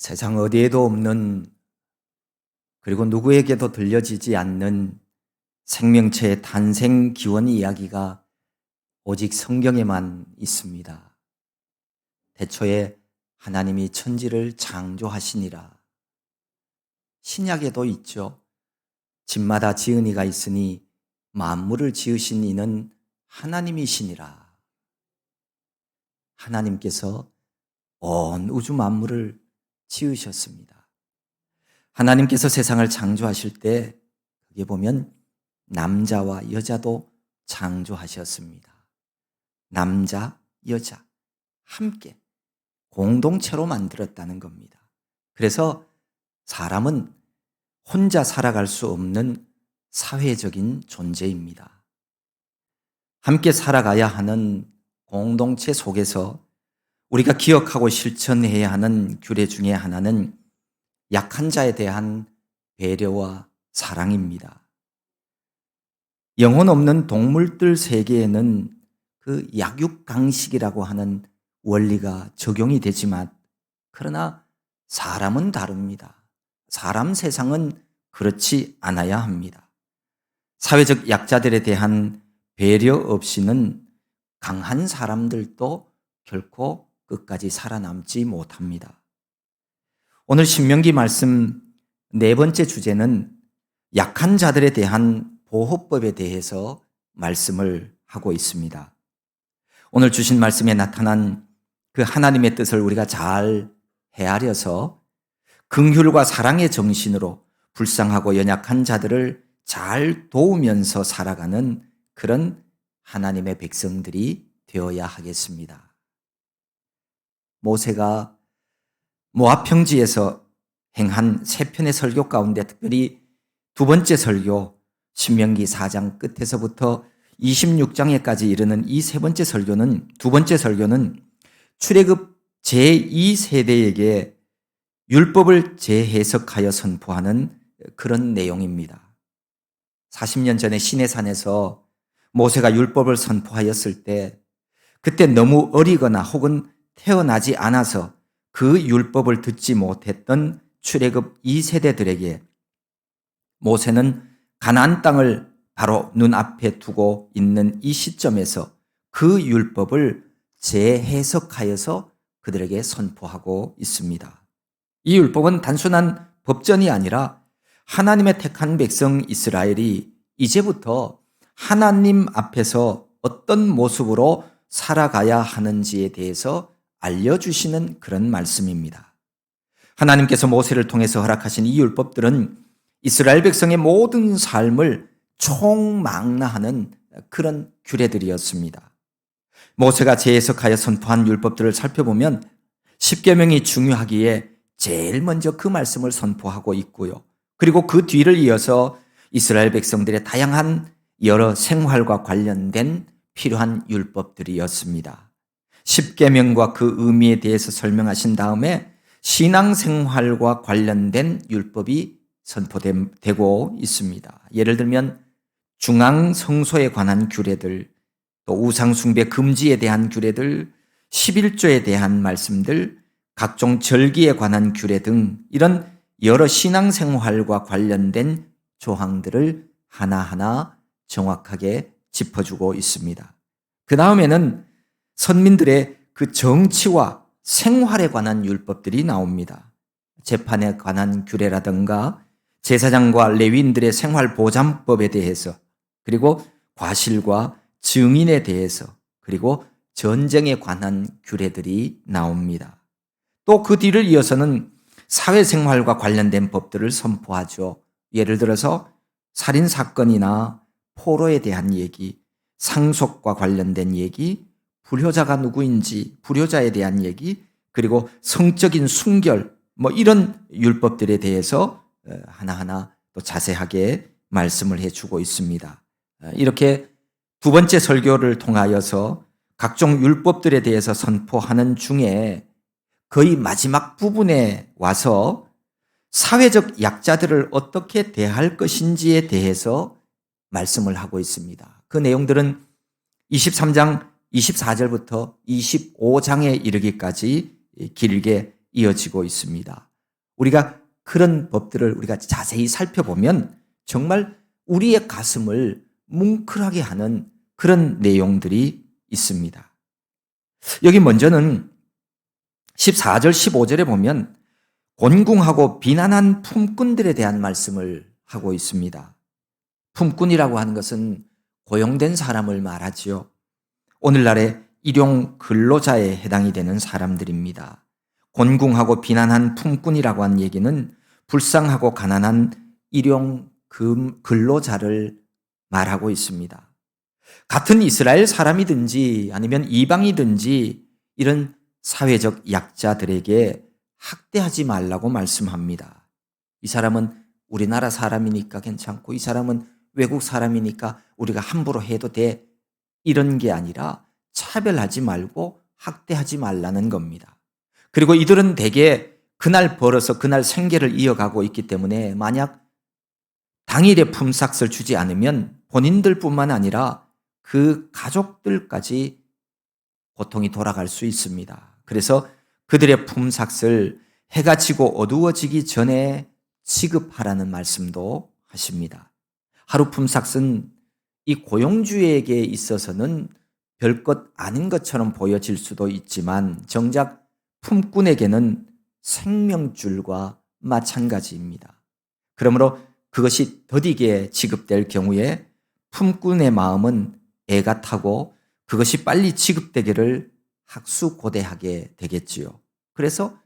세상 어디에도 없는, 그리고 누구에게도 들려지지 않는 생명체의 탄생 기원 이야기가 오직 성경에만 있습니다. 태초에 하나님이 천지를 창조하시니라. 신약에도 있죠. 집마다 지은 이가 있으니 만물을 지으신 이는 하나님이시니라. 하나님께서 온 우주 만물을 지으셨습니다. 하나님께서 세상을 창조하실 때 거기에 보면 남자와 여자도 창조하셨습니다. 남자, 여자 함께 공동체로 만들었다는 겁니다. 그래서 사람은 혼자 살아갈 수 없는 사회적인 존재입니다. 함께 살아가야 하는 공동체 속에서 우리가 기억하고 실천해야 하는 규례 중에 하나는 약한 자에 대한 배려와 사랑입니다. 영혼 없는 동물들 세계에는 그 약육강식이라고 하는 원리가 적용이 되지만, 그러나 사람은 다릅니다. 사람 세상은 그렇지 않아야 합니다. 사회적 약자들에 대한 배려 없이는 강한 사람들도 결코 끝까지 살아남지 못합니다. 오늘 신명기 말씀 네 번째 주제는 약한 자들에 대한 보호법에 대해서 말씀을 하고 있습니다. 오늘 주신 말씀에 나타난 그 하나님의 뜻을 우리가 잘 헤아려서 긍휼과 사랑의 정신으로 불쌍하고 연약한 자들을 잘 도우면서 살아가는 그런 하나님의 백성들이 되어야 하겠습니다. 모세가 모압 평지에서 행한 세 편의 설교 가운데 특별히 두 번째 설교, 신명기 4장 끝에서부터 26장에까지 이르는 이 세 번째 설교는, 두 번째 설교는 출애굽 제2세대에게 율법을 재해석하여 선포하는 그런 내용입니다. 40년 전에 시내산에서 모세가 율법을 선포하였을 때, 그때 너무 어리거나 혹은 태어나지 않아서 그 율법을 듣지 못했던 출애굽 2세대들에게 모세는 가나안 땅을 바로 눈앞에 두고 있는 이 시점에서 그 율법을 재해석하여서 그들에게 선포하고 있습니다. 이 율법은 단순한 법전이 아니라 하나님의 택한 백성 이스라엘이 이제부터 하나님 앞에서 어떤 모습으로 살아가야 하는지에 대해서 알려주시는 그런 말씀입니다. 하나님께서 모세를 통해서 허락하신 이 율법들은 이스라엘 백성의 모든 삶을 총망라하는 그런 규례들이었습니다. 모세가 재해석하여 선포한 율법들을 살펴보면 십계명이 중요하기에 제일 먼저 그 말씀을 선포하고 있고요. 그리고 그 뒤를 이어서 이스라엘 백성들의 다양한 여러 생활과 관련된 필요한 율법들이었습니다. 십계명과 그 의미에 대해서 설명하신 다음에 신앙생활과 관련된 율법이 선포되고 있습니다. 예를 들면 중앙성소에 관한 규례들, 또 우상숭배 금지에 대한 규례들, 11조에 대한 말씀들, 각종 절기에 관한 규례 등 이런 여러 신앙생활과 관련된 조항들을 하나하나 정확하게 짚어주고 있습니다. 그 다음에는 선민들의 그 정치와 생활에 관한 율법들이 나옵니다. 재판에 관한 규례라든가 제사장과 레위인들의 생활보장법에 대해서, 그리고 과실과 증인에 대해서, 그리고 전쟁에 관한 규례들이 나옵니다. 또 그 뒤를 이어서는 사회생활과 관련된 법들을 선포하죠. 예를 들어서 살인사건이나 포로에 대한 얘기, 상속과 관련된 얘기, 불효자가 누구인지 불효자에 대한 얘기, 그리고 성적인 순결, 이런 율법들에 대해서 하나하나 또 자세하게 말씀을 해주고 있습니다. 이렇게 두 번째 설교를 통하여서 각종 율법들에 대해서 선포하는 중에 거의 마지막 부분에 와서 사회적 약자들을 어떻게 대할 것인지에 대해서 말씀을 하고 있습니다. 그 내용들은 23장 24절부터 25장에 이르기까지 길게 이어지고 있습니다. 우리가 그런 법들을 우리가 자세히 살펴보면 정말 우리의 가슴을 뭉클하게 하는 그런 내용들이 있습니다. 여기 먼저는 14절, 15절에 보면 곤궁하고 비난한 품꾼들에 대한 말씀을 하고 있습니다. 품꾼이라고 하는 것은 고용된 사람을 말하지요. 오늘날의 일용 근로자에 해당이 되는 사람들입니다. 곤궁하고 비난한 품꾼이라고 하는 얘기는 불쌍하고 가난한 일용 근로자를 말하고 있습니다. 같은 이스라엘 사람이든지 아니면 이방이든지 이런 사회적 약자들에게 학대하지 말라고 말씀합니다. 이 사람은 우리나라 사람이니까 괜찮고 이 사람은 외국 사람이니까 우리가 함부로 해도 돼. 이런 게 아니라 차별하지 말고 학대하지 말라는 겁니다. 그리고 이들은 대개 그날 벌어서 그날 생계를 이어가고 있기 때문에 만약 당일에 품삯을 주지 않으면 본인들뿐만 아니라 그 가족들까지 고통이 돌아갈 수 있습니다. 그래서 그들의 품삯을 해가 지고 어두워지기 전에 지급하라는 말씀도 하십니다. 하루 품삯은 이 고용주에게 있어서는 별것 아닌 것처럼 보여질 수도 있지만 정작 품꾼에게는 생명줄과 마찬가지입니다. 그러므로 그것이 더디게 지급될 경우에 품꾼의 마음은 애가 타고 그것이 빨리 지급되기를 학수고대하게 되겠지요. 그래서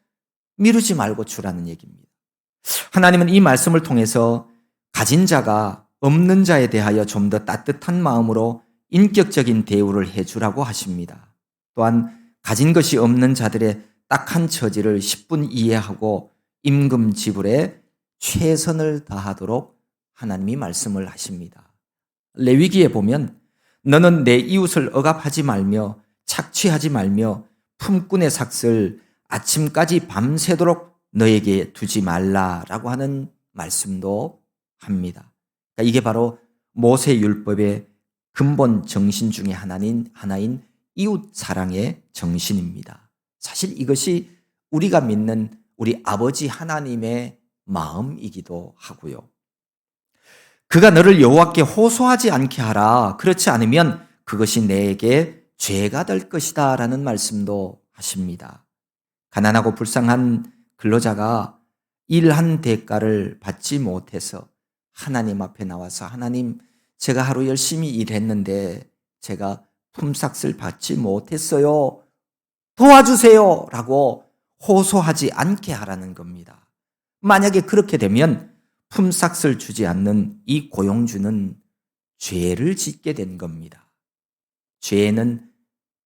미루지 말고 주라는 얘기입니다. 하나님은 이 말씀을 통해서 가진 자가 없는 자에 대하여 좀 더 따뜻한 마음으로 인격적인 대우를 해주라고 하십니다. 또한 가진 것이 없는 자들의 딱한 처지를 10분 이해하고 임금 지불에 최선을 다하도록 하나님이 말씀을 하십니다. 레위기에 보면 너는 내 이웃을 억압하지 말며 착취하지 말며 품꾼의 삭을 아침까지 밤새도록 너에게 두지 말라라고 하는 말씀도 합니다. 그러니까 이게 바로 모세율법의 근본 정신 중에 하나인 이웃 사랑의 정신입니다. 사실 이것이 우리가 믿는 우리 아버지 하나님의 마음이기도 하고요. 그가 너를 여호와께 호소하지 않게 하라. 그렇지 않으면 그것이 내게 죄가 될 것이다 라는 말씀도 하십니다. 가난하고 불쌍한 근로자가 일한 대가를 받지 못해서 하나님 앞에 나와서 하나님 제가 하루 열심히 일했는데 제가 품삯을 받지 못했어요. 도와주세요 라고 호소하지 않게 하라는 겁니다. 만약에 그렇게 되면 품삯을 주지 않는 이 고용주는 죄를 짓게 된 겁니다. 죄에는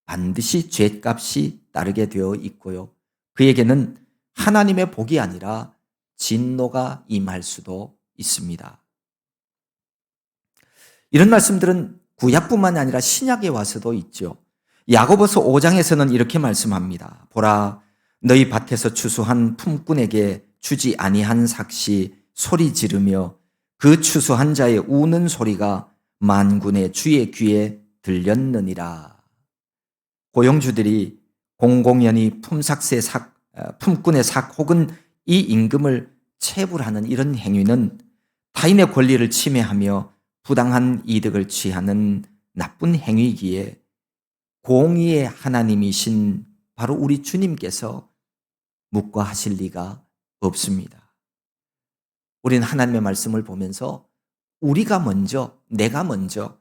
반드시 죄값이 따르게 되어 있고요. 그에게는 하나님의 복이 아니라 진노가 임할 수도 있습니다. 이런 말씀들은 구약뿐만 아니라 신약에 와서도 있죠. 야고보서 5장에서는 이렇게 말씀합니다. 보라, 너희 밭에서 추수한 품꾼에게 주지 아니한 삭시 소리 지르며 그 추수한 자의 우는 소리가 만군의 주의 귀에 들렸느니라. 고용주들이 공공연히 품꾼의 삭 혹은 이 임금을 체불하는 이런 행위는 타인의 권리를 침해하며 부당한 이득을 취하는 나쁜 행위이기에 공의의 하나님이신 바로 우리 주님께서 묵과하실 리가 없습니다. 우리는 하나님의 말씀을 보면서 우리가 먼저, 내가 먼저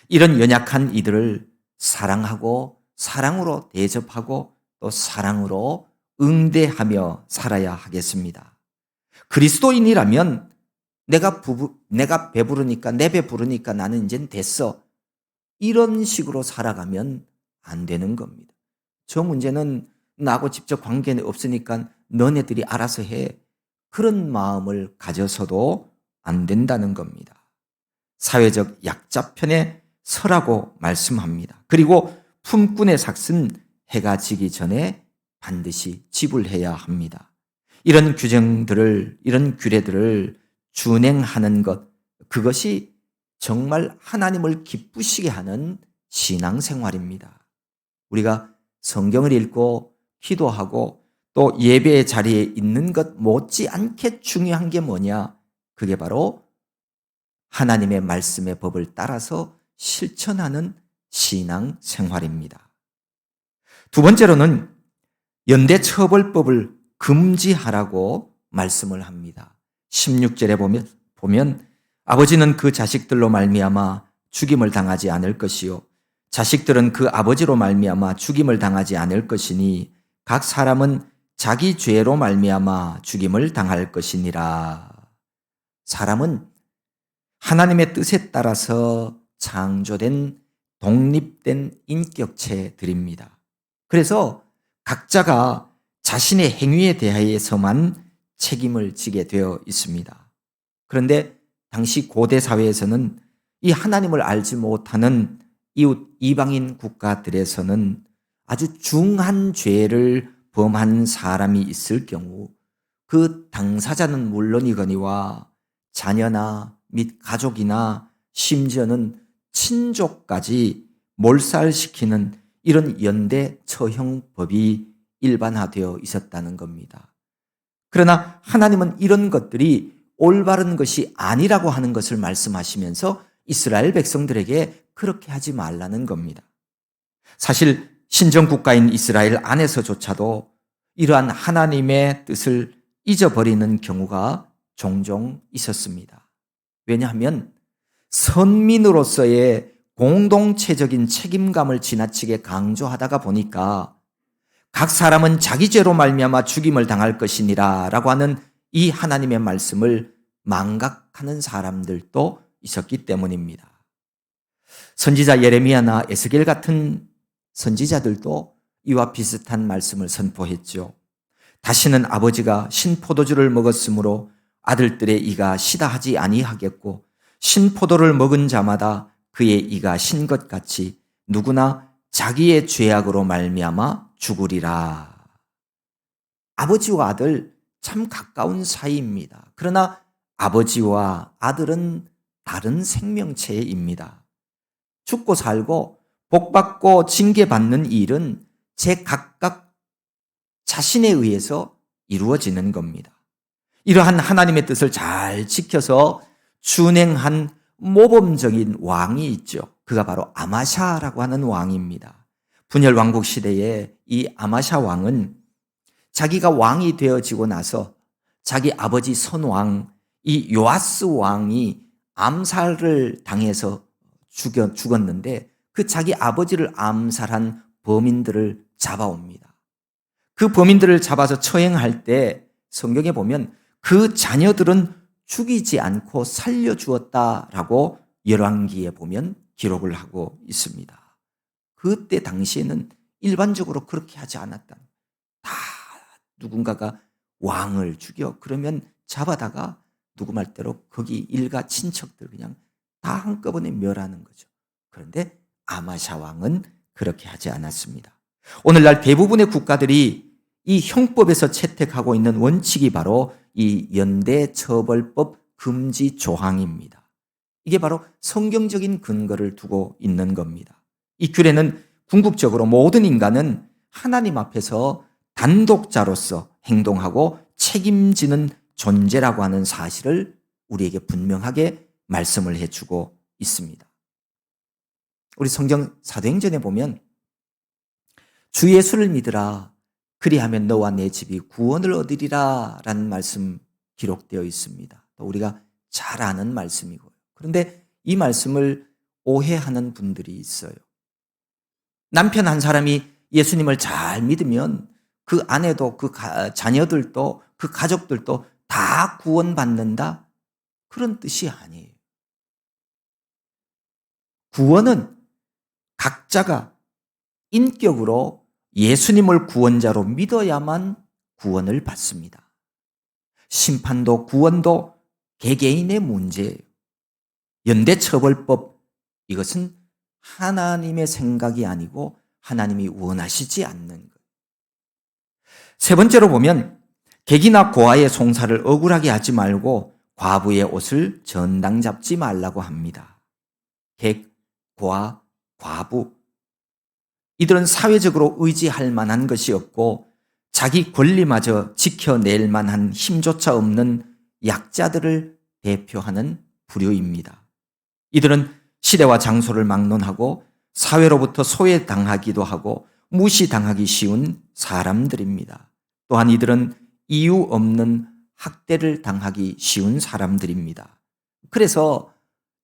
이런 연약한 이들을 사랑하고 사랑으로 대접하고 또 사랑으로 응대하며 살아야 하겠습니다. 그리스도인이라면 내가 배부르니까 내 배 부르니까 나는 이젠 됐어. 이런 식으로 살아가면 안 되는 겁니다. 저 문제는 나하고 직접 관계는 없으니까 너네들이 알아서 해. 그런 마음을 가져서도 안 된다는 겁니다. 사회적 약자 편에 서라고 말씀합니다. 그리고 품꾼의 삭은 해가 지기 전에 반드시 지불해야 합니다. 이런 규정들을, 이런 규례들을 준행하는 것, 그것이 정말 하나님을 기쁘시게 하는 신앙생활입니다. 우리가 성경을 읽고 기도하고 또 예배의 자리에 있는 것 못지않게 중요한 게 뭐냐? 그게 바로 하나님의 말씀의 법을 따라서 실천하는 신앙 생활입니다. 두 번째로는 연대처벌법을 금지하라고 말씀을 합니다. 16절에 보면 아버지는 그 자식들로 말미암아 죽임을 당하지 않을 것이요 자식들은 그 아버지로 말미암아 죽임을 당하지 않을 것이니 각 사람은 자기 죄로 말미암아 죽임을 당할 것이니라. 사람은 하나님의 뜻에 따라서 창조된 독립된 인격체들입니다. 그래서 각자가 자신의 행위에 대하여서만 책임을 지게 되어 있습니다. 그런데 당시 고대 사회에서는 이 하나님을 알지 못하는 이웃 이방인 국가들에서는 아주 중한 죄를 범한 사람이 있을 경우 그 당사자는 물론이거니와 자녀나 및 가족이나 심지어는 친족까지 몰살시키는 이런 연대 처형법이 일반화되어 있었다는 겁니다. 그러나 하나님은 이런 것들이 올바른 것이 아니라고 하는 것을 말씀하시면서 이스라엘 백성들에게 그렇게 하지 말라는 겁니다. 사실 신정국가인 이스라엘 안에서조차도 이러한 하나님의 뜻을 잊어버리는 경우가 종종 있었습니다. 왜냐하면 선민으로서의 공동체적인 책임감을 지나치게 강조하다가 보니까 각 사람은 자기 죄로 말미암아 죽임을 당할 것이니라 라고 하는 이 하나님의 말씀을 망각하는 사람들도 있었기 때문입니다. 선지자 예레미야나 에스겔 같은 선지자들도 이와 비슷한 말씀을 선포했죠. 다시는 아버지가 신포도주를 먹었으므로 아들들의 이가 시다 하지 아니하겠고 신포도를 먹은 자마다 그의 이가 신 것 같이 누구나 자기의 죄악으로 말미암아 죽으리라. 아버지와 아들 참 가까운 사이입니다. 그러나 아버지와 아들은 다른 생명체입니다. 죽고 살고 복받고 징계받는 일은 제 각각 자신에 의해서 이루어지는 겁니다. 이러한 하나님의 뜻을 잘 지켜서 준행한 모범적인 왕이 있죠. 그가 바로 아마샤라고 하는 왕입니다. 분열 왕국 시대에 이 아마샤 왕은 자기가 왕이 되어지고 나서 자기 아버지 선왕 이 요아스 왕이 암살을 당해서 죽었는데 그 자기 아버지를 암살한 범인들을 잡아옵니다. 그 범인들을 잡아서 처형할 때 성경에 보면 그 자녀들은 죽이지 않고 살려주었다라고 열왕기에 보면 기록을 하고 있습니다. 그때 당시에는 일반적으로 그렇게 하지 않았다. 다 누군가가 왕을 죽여 그러면 잡아다가 누구 말대로 거기 일가 친척들 그냥 다 한꺼번에 멸하는 거죠. 그런데 아마샤 왕은 그렇게 하지 않았습니다. 오늘날 대부분의 국가들이 이 형법에서 채택하고 있는 원칙이 바로 이 연대처벌법 금지 조항입니다. 이게 바로 성경적인 근거를 두고 있는 겁니다. 이 규례는 궁극적으로 모든 인간은 하나님 앞에서 단독자로서 행동하고 책임지는 존재라고 하는 사실을 우리에게 분명하게 말씀을 해주고 있습니다. 우리 성경 사도행전에 보면 주 예수를 믿으라 그리하면 너와 내 집이 구원을 얻으리라 라는 말씀 기록되어 있습니다. 우리가 잘 아는 말씀이고요. 그런데 이 말씀을 오해하는 분들이 있어요. 남편 한 사람이 예수님을 잘 믿으면 그 아내도 그 자녀들도 그 가족들도 다 구원받는다? 그런 뜻이 아니에요. 구원은 각자가 인격으로 예수님을 구원자로 믿어야만 구원을 받습니다. 심판도 구원도 개개인의 문제예요. 연대처벌법 이것은 하나님의 생각이 아니고 하나님이 원하시지 않는 것. 세 번째로 보면 객이나 고아의 송사를 억울하게 하지 말고 과부의 옷을 전당 잡지 말라고 합니다. 객, 고아, 과부 이들은 사회적으로 의지할 만한 것이 없고 자기 권리마저 지켜낼 만한 힘조차 없는 약자들을 대표하는 부류입니다. 이들은 시대와 장소를 막론하고 사회로부터 소외당하기도 하고 무시당하기 쉬운 사람들입니다. 또한 이들은 이유 없는 학대를 당하기 쉬운 사람들입니다. 그래서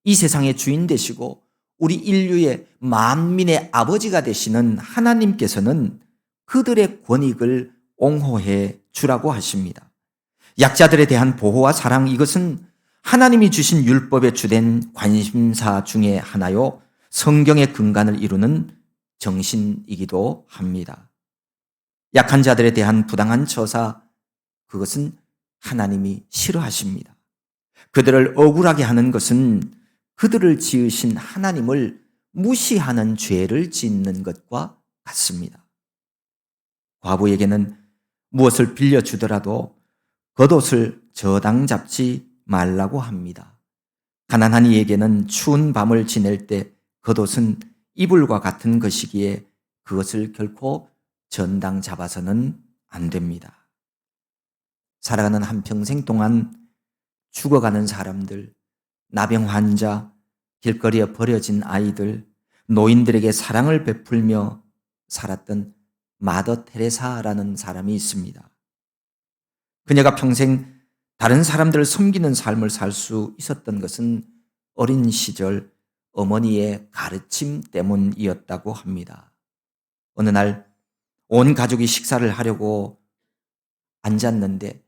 이 세상의 주인 되시고 우리 인류의 만민의 아버지가 되시는 하나님께서는 그들의 권익을 옹호해 주라고 하십니다. 약자들에 대한 보호와 사랑, 이것은 하나님이 주신 율법의 주된 관심사 중에 하나요, 성경의 근간을 이루는 정신이기도 합니다. 약한 자들에 대한 부당한 처사, 그것은 하나님이 싫어하십니다. 그들을 억울하게 하는 것은 그들을 지으신 하나님을 무시하는 죄를 짓는 것과 같습니다. 과부에게는 무엇을 빌려주더라도 겉옷을 저당 잡지 말라고 합니다. 가난한 이에게는 추운 밤을 지낼 때 겉옷은 이불과 같은 것이기에 그것을 결코 전당 잡아서는 안 됩니다. 살아가는 한평생 동안 죽어가는 사람들, 나병 환자, 길거리에 버려진 아이들, 노인들에게 사랑을 베풀며 살았던 마더 테레사라는 사람이 있습니다. 그녀가 평생 다른 사람들을 섬기는 삶을 살 수 있었던 것은 어린 시절 어머니의 가르침 때문이었다고 합니다. 어느 날 온 가족이 식사를 하려고 앉았는데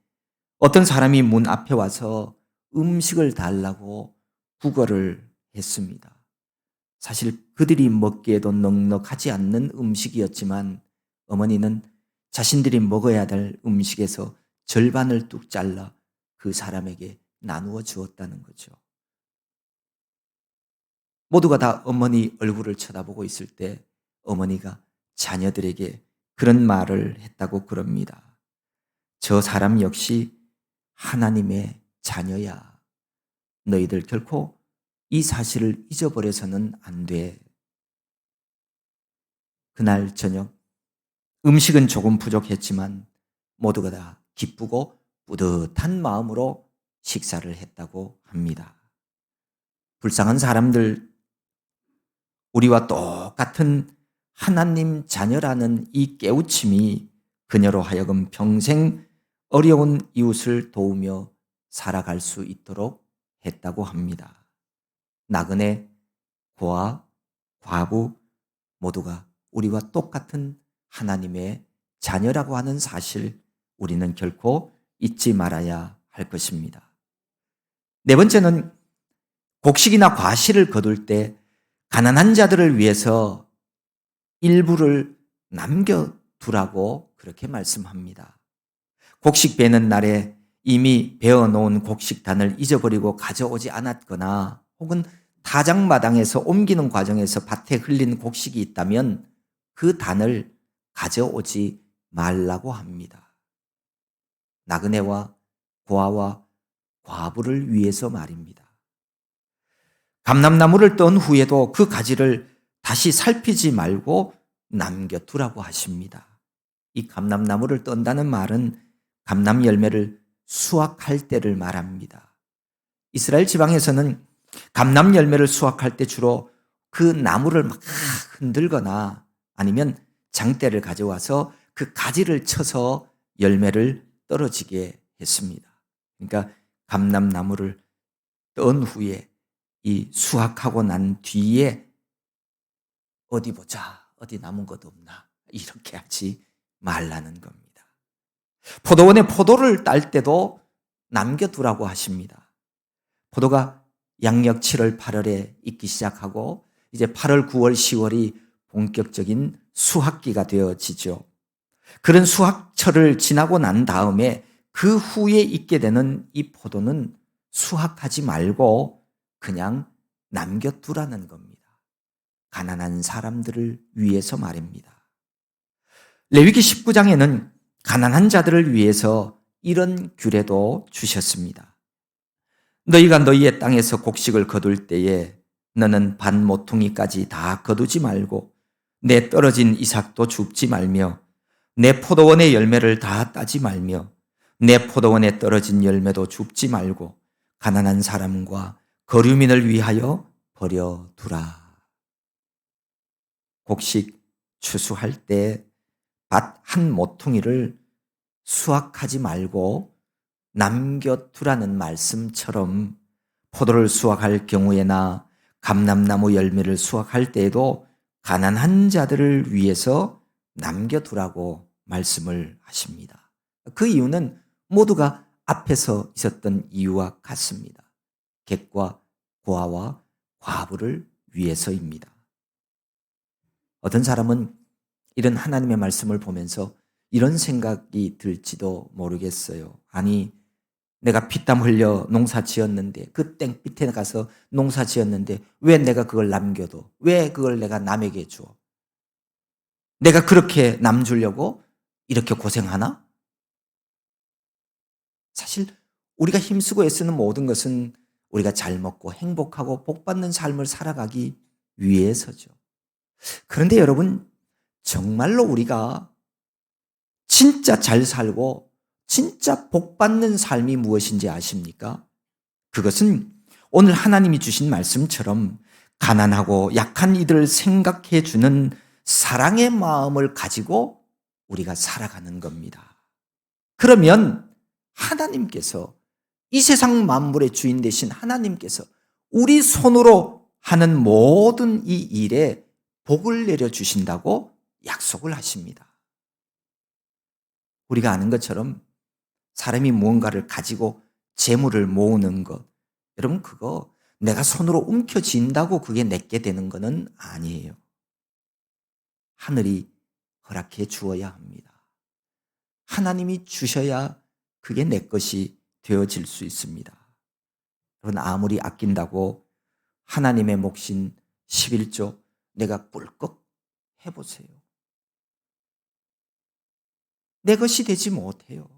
어떤 사람이 문 앞에 와서 음식을 달라고 구걸을 했습니다. 사실 그들이 먹기에도 넉넉하지 않는 음식이었지만 어머니는 자신들이 먹어야 될 음식에서 절반을 뚝 잘라 그 사람에게 나누어 주었다는 거죠. 모두가 다 어머니 얼굴을 쳐다보고 있을 때 어머니가 자녀들에게 그런 말을 했다고 그럽니다. 저 사람 역시 하나님의 자녀야. 너희들 결코 이 사실을 잊어버려서는 안 돼. 그날 저녁 음식은 조금 부족했지만 모두가 다 기쁘고 뿌듯한 마음으로 식사를 했다고 합니다. 불쌍한 사람들, 우리와 똑같은 하나님 자녀라는 이 깨우침이 그녀로 하여금 평생 어려운 이웃을 도우며 살아갈 수 있도록 했다고 합니다. 나그네, 고아, 과부 모두가 우리와 똑같은 하나님의 자녀라고 하는 사실, 우리는 결코 잊지 말아야 할 것입니다. 네 번째는 곡식이나 과실을 거둘 때 가난한 자들을 위해서 일부를 남겨두라고 그렇게 말씀합니다. 곡식 베는 날에 이미 베어놓은 곡식단을 잊어버리고 가져오지 않았거나 혹은 타작마당에서 옮기는 과정에서 밭에 흘린 곡식이 있다면 그 단을 가져오지 말라고 합니다. 나그네와 고아와 과부를 위해서 말입니다. 감람나무를 떤 후에도 그 가지를 다시 살피지 말고 남겨두라고 하십니다. 이 감람나무를 떤다는 말은 감람 열매를 수확할 때를 말합니다. 이스라엘 지방에서는 감람 열매를 수확할 때 주로 그 나무를 막 흔들거나 아니면 장대를 가져와서 그 가지를 쳐서 열매를 떨어지게 했습니다. 그러니까 감람나무를 떤 후에 이 수확하고 난 뒤에 어디 보자, 어디 남은 것 없나, 이렇게 하지 말라는 겁니다. 포도원에 포도를 딸 때도 남겨두라고 하십니다. 포도가 양력 7월, 8월에 익기 시작하고 이제 8월, 9월, 10월이 본격적인 수확기가 되어지죠. 그런 수확철을 지나고 난 다음에 그 후에 익게 되는 이 포도는 수확하지 말고 그냥 남겨두라는 겁니다. 가난한 사람들을 위해서 말입니다. 레위기 19장에는 가난한 자들을 위해서 이런 규례도 주셨습니다. 너희가 너희의 땅에서 곡식을 거둘 때에 너는 반 모퉁이까지 다 거두지 말고 내 떨어진 이삭도 줍지 말며 내 포도원의 열매를 다 따지 말며 내 포도원에 떨어진 열매도 줍지 말고 가난한 사람과 거류민을 위하여 버려두라. 곡식 추수할 때 밭 한 모퉁이를 수확하지 말고 남겨두라는 말씀처럼 포도를 수확할 경우에나 감람나무 열매를 수확할 때에도 가난한 자들을 위해서 남겨두라고 말씀을 하십니다. 그 이유는 모두가 앞에서 있었던 이유와 같습니다. 객과 고아와 과부를 위해서입니다. 어떤 사람은 이런 하나님의 말씀을 보면서 이런 생각이 들지도 모르겠어요. 아니, 내가 피땀 흘려 농사 지었는데, 그 땡빛에 가서 농사 지었는데 왜 내가 그걸 남겨둬? 왜 그걸 내가 남에게 줘? 내가 그렇게 남 주려고 이렇게 고생하나? 사실 우리가 힘쓰고 애쓰는 모든 것은 우리가 잘 먹고 행복하고 복받는 삶을 살아가기 위해서죠. 그런데 여러분, 정말로 우리가 진짜 잘 살고 진짜 복받는 삶이 무엇인지 아십니까? 그것은 오늘 하나님이 주신 말씀처럼 가난하고 약한 이들을 생각해 주는 사랑의 마음을 가지고 우리가 살아가는 겁니다. 그러면 하나님께서, 이 세상 만물의 주인 되신 하나님께서 우리 손으로 하는 모든 이 일에 복을 내려주신다고 약속을 하십니다. 우리가 아는 것처럼 사람이 무언가를 가지고 재물을 모으는 것, 여러분, 그거 내가 손으로 움켜쥔다고 그게 내게 되는 것은 아니에요. 하늘이 허락해 주어야 합니다. 하나님이 주셔야 그게 내 것이 되어질 수 있습니다. 여러분, 아무리 아낀다고 하나님의 몫인 11조 내가 꿀꺽 해보세요. 내 것이 되지 못해요.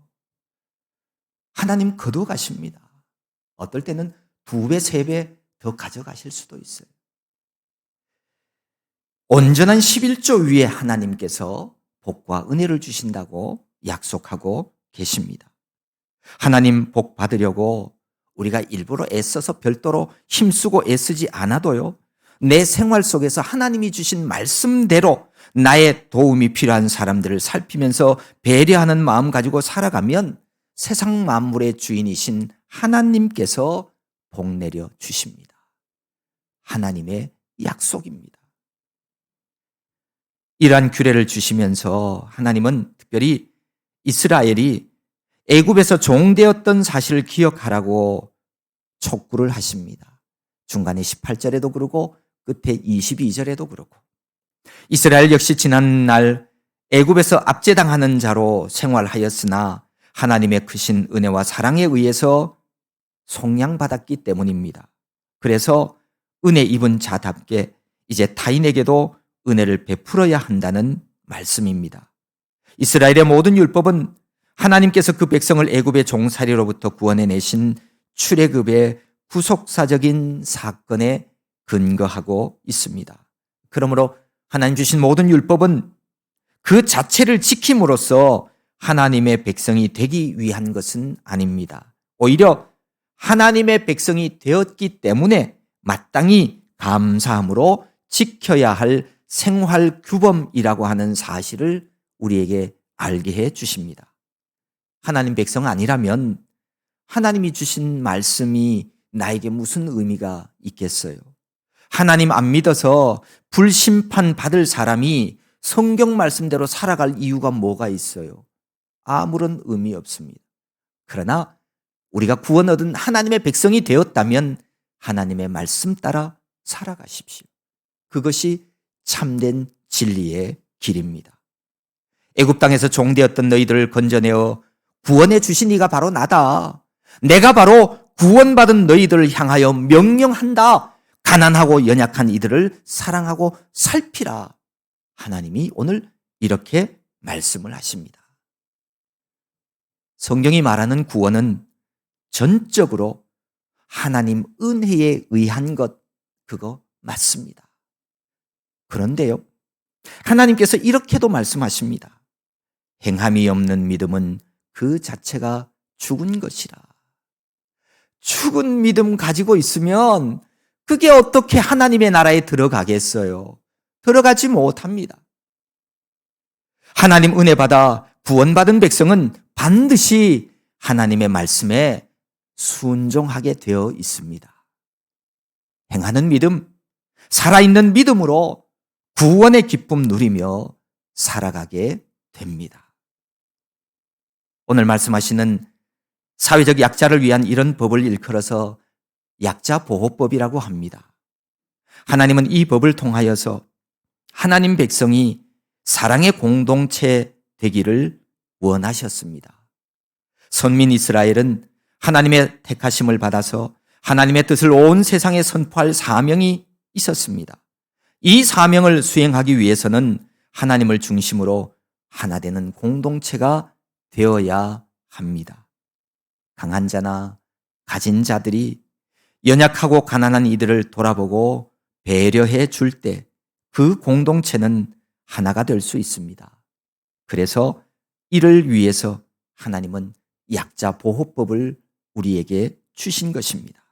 하나님 거둬가십니다. 어떨 때는 2배, 3배 더 가져가실 수도 있어요. 온전한 11조 위에 하나님께서 복과 은혜를 주신다고 약속하고 계십니다. 하나님 복 받으려고 우리가 일부러 애써서 별도로 힘쓰고 애쓰지 않아도요, 내 생활 속에서 하나님이 주신 말씀대로 나의 도움이 필요한 사람들을 살피면서 배려하는 마음 가지고 살아가면 세상 만물의 주인이신 하나님께서 복 내려 주십니다. 하나님의 약속입니다. 이러한 규례를 주시면서 하나님은 특별히 이스라엘이 애굽에서 종되었던 사실을 기억하라고 촉구를 하십니다. 중간에 18절에도 그러고 끝에 22절에도 그렇고, 이스라엘 역시 지난날 애굽에서 압제당하는 자로 생활하였으나 하나님의 크신 은혜와 사랑에 의해서 속량받았기 때문입니다. 그래서 은혜 입은 자답게 이제 타인에게도 은혜를 베풀어야 한다는 말씀입니다. 이스라엘의 모든 율법은 하나님께서 그 백성을 애굽의 종살이로부터 구원해내신 출애굽의 구속사적인 사건에 근거하고 있습니다. 그러므로 하나님 주신 모든 율법은 그 자체를 지킴으로써 하나님의 백성이 되기 위한 것은 아닙니다. 오히려 하나님의 백성이 되었기 때문에 마땅히 감사함으로 지켜야 할 생활 규범이라고 하는 사실을 우리에게 알게 해 주십니다. 하나님 백성 아니라면 하나님이 주신 말씀이 나에게 무슨 의미가 있겠어요? 하나님 안 믿어서 불심판 받을 사람이 성경 말씀대로 살아갈 이유가 뭐가 있어요? 아무런 의미 없습니다. 그러나 우리가 구원 얻은 하나님의 백성이 되었다면 하나님의 말씀 따라 살아가십시오. 그것이 참된 진리의 길입니다. 애굽 땅에서 종되었던 너희들을 건져내어 구원해 주신 이가 바로 나다. 내가 바로 구원받은 너희들을 향하여 명령한다. 가난하고 연약한 이들을 사랑하고 살피라. 하나님이 오늘 이렇게 말씀을 하십니다. 성경이 말하는 구원은 전적으로 하나님 은혜에 의한 것, 그거 맞습니다. 그런데요, 하나님께서 이렇게도 말씀하십니다. 행함이 없는 믿음은 그 자체가 죽은 것이라. 죽은 믿음 가지고 있으면 그게 어떻게 하나님의 나라에 들어가겠어요? 들어가지 못합니다. 하나님 은혜 받아 구원받은 백성은 반드시 하나님의 말씀에 순종하게 되어 있습니다. 행하는 믿음, 살아있는 믿음으로 구원의 기쁨 누리며 살아가게 됩니다. 오늘 말씀하시는 사회적 약자를 위한 이런 법을 일컬어서 약자보호법이라고 합니다. 하나님은 이 법을 통하여서 하나님 백성이 사랑의 공동체 되기를 원하셨습니다. 선민 이스라엘은 하나님의 택하심을 받아서 하나님의 뜻을 온 세상에 선포할 사명이 있었습니다. 이 사명을 수행하기 위해서는 하나님을 중심으로 하나 되는 공동체가 되어야 합니다. 강한 자나 가진 자들이 연약하고 가난한 이들을 돌아보고 배려해 줄 때 그 공동체는 하나가 될 수 있습니다. 그래서 이를 위해서 하나님은 약자보호법을 우리에게 주신 것입니다.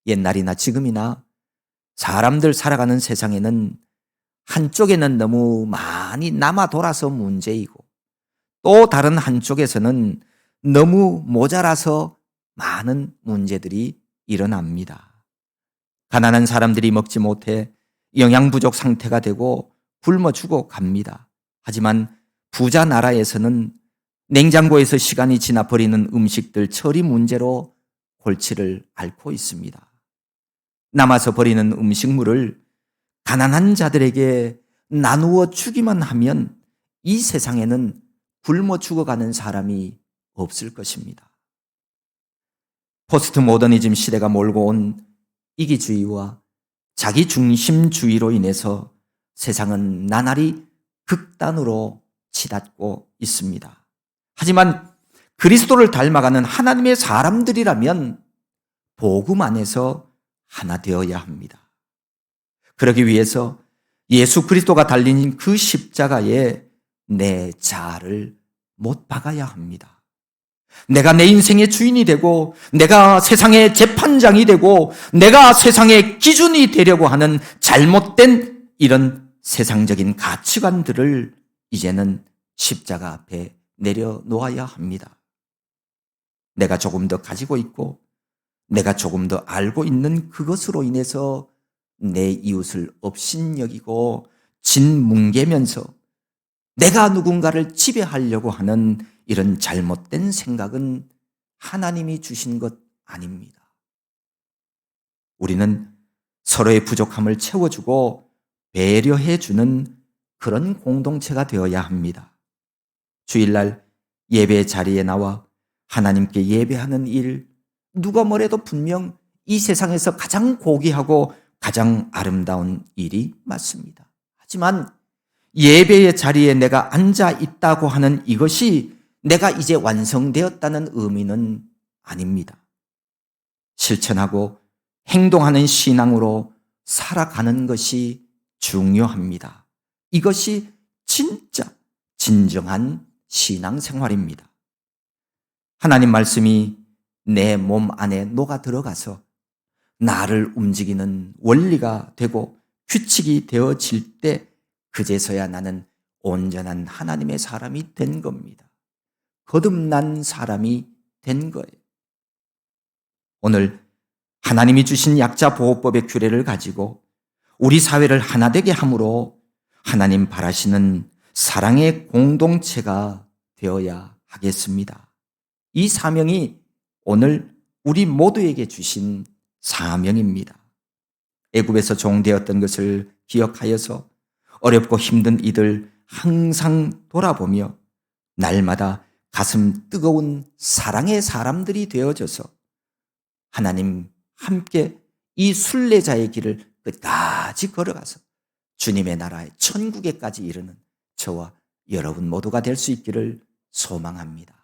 옛날이나 지금이나 사람들 살아가는 세상에는 한쪽에는 너무 많이 남아 돌아서 문제이고 또 다른 한쪽에서는 너무 모자라서 많은 문제들이 일어납니다. 가난한 사람들이 먹지 못해 영양 부족 상태가 되고 굶어 죽어 갑니다. 하지만 부자 나라에서는 냉장고에서 시간이 지나 버리는 음식들 처리 문제로 골치를 앓고 있습니다. 남아서 버리는 음식물을 가난한 자들에게 나누어 주기만 하면 이 세상에는 굶어 죽어가는 사람이 없을 것입니다. 포스트 모더니즘 시대가 몰고 온 이기주의와 자기중심주의로 인해서 세상은 나날이 극단으로 치닫고 있습니다. 하지만 그리스도를 닮아가는 하나님의 사람들이라면 복음 안에서 하나 되어야 합니다. 그러기 위해서 예수 그리스도가 달린 그 십자가에 내 자아를 못 박아야 합니다. 내가 내 인생의 주인이 되고 내가 세상의 재판장이 되고 내가 세상의 기준이 되려고 하는 잘못된 이런 세상적인 가치관들을 이제는 십자가 앞에 내려놓아야 합니다. 내가 조금 더 가지고 있고 내가 조금 더 알고 있는 그것으로 인해서 내 이웃을 업신여기고 진뭉개면서 내가 누군가를 지배하려고 하는 이런 잘못된 생각은 하나님이 주신 것 아닙니다. 우리는 서로의 부족함을 채워주고 배려해주는 그런 공동체가 되어야 합니다. 주일날 예배 자리에 나와 하나님께 예배하는 일, 누가 뭐래도 분명 이 세상에서 가장 고귀하고 가장 아름다운 일이 맞습니다. 하지만 예배의 자리에 내가 앉아 있다고 하는 이것이 내가 이제 완성되었다는 의미는 아닙니다. 실천하고 행동하는 신앙으로 살아가는 것이 중요합니다. 이것이 진짜 진정한 신앙생활입니다. 하나님 말씀이 내 몸 안에 녹아 들어가서 나를 움직이는 원리가 되고 규칙이 되어질 때 그제서야 나는 온전한 하나님의 사람이 된 겁니다. 거듭난 사람이 된 거예요. 오늘 하나님이 주신 약자보호법의 규례를 가지고 우리 사회를 하나 되게 함으로 하나님 바라시는 사랑의 공동체가 되어야 하겠습니다. 이 사명이 오늘 우리 모두에게 주신 사명입니다. 애굽에서 종되었던 것을 기억하여서 어렵고 힘든 이들 항상 돌아보며 날마다 가슴 뜨거운 사랑의 사람들이 되어져서 하나님 함께 이 순례자의 길을 끝까지 걸어가서 주님의 나라의 천국에까지 이르는 저와 여러분 모두가 될 수 있기를 소망합니다.